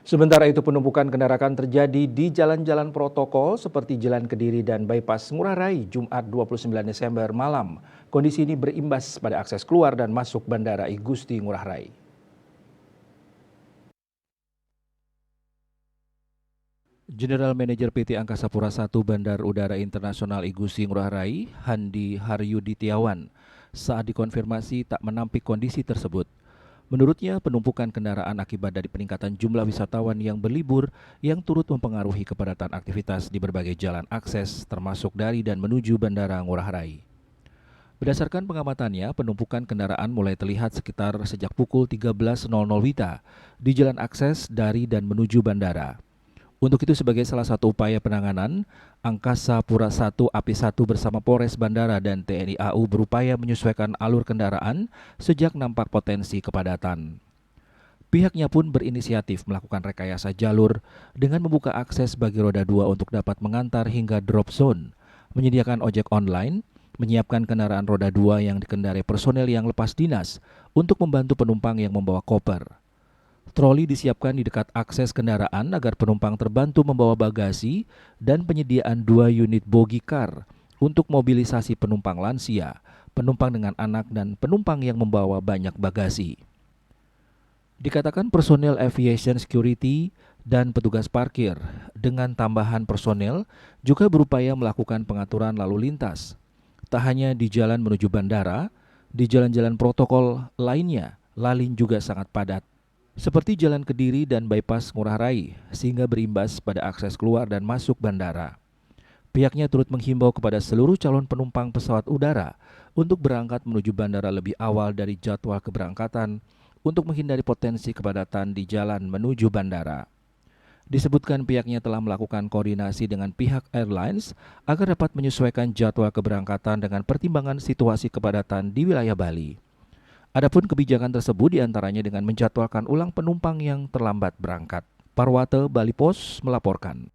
Sementara itu penumpukan kendaraan terjadi di jalan-jalan protokol seperti Jalan Kediri dan Bypass Ngurah Rai Jumat 29 Desember malam. Kondisi ini berimbas pada akses keluar dan masuk Bandara I Gusti Ngurah Rai. General Manager PT Angkasa Pura I Bandar Udara Internasional I Gusti Ngurah Rai, Handi Haryuditiawan, saat dikonfirmasi tak menampik kondisi tersebut. Menurutnya, penumpukan kendaraan akibat dari peningkatan jumlah wisatawan yang berlibur yang turut mempengaruhi kepadatan aktivitas di berbagai jalan akses termasuk dari dan menuju Bandara Ngurah Rai. Berdasarkan pengamatannya, penumpukan kendaraan mulai terlihat sekitar sejak pukul 13.00 WITA di jalan akses dari dan menuju bandara. Untuk itu sebagai salah satu upaya penanganan, Angkasa Pura I AP1 bersama Polres Bandara dan TNI AU berupaya menyesuaikan alur kendaraan sejak nampak potensi kepadatan. Pihaknya pun berinisiatif melakukan rekayasa jalur dengan membuka akses bagi roda 2 untuk dapat mengantar hingga drop zone, menyediakan ojek online, menyiapkan kendaraan roda 2 yang dikendarai personel yang lepas dinas untuk membantu penumpang yang membawa koper. Troli disiapkan di dekat akses kendaraan agar penumpang terbantu membawa bagasi dan penyediaan 2 unit bogie car untuk mobilisasi penumpang lansia, penumpang dengan anak dan penumpang yang membawa banyak bagasi. Dikatakan personel aviation security dan petugas parkir dengan tambahan personel juga berupaya melakukan pengaturan lalu lintas. Tak hanya di jalan menuju bandara, di jalan-jalan protokol lainnya, lalin juga sangat padat. Seperti Jalan Kediri dan Bypass Ngurah Rai, sehingga berimbas pada akses keluar dan masuk bandara. Pihaknya turut menghimbau kepada seluruh calon penumpang pesawat udara untuk berangkat menuju bandara lebih awal dari jadwal keberangkatan untuk menghindari potensi kepadatan di jalan menuju bandara. Disebutkan pihaknya telah melakukan koordinasi dengan pihak airlines agar dapat menyesuaikan jadwal keberangkatan dengan pertimbangan situasi kepadatan di wilayah Bali. Adapun kebijakan tersebut diantaranya dengan menjadwalkan ulang penumpang yang terlambat berangkat. Parwate Bali Pos melaporkan.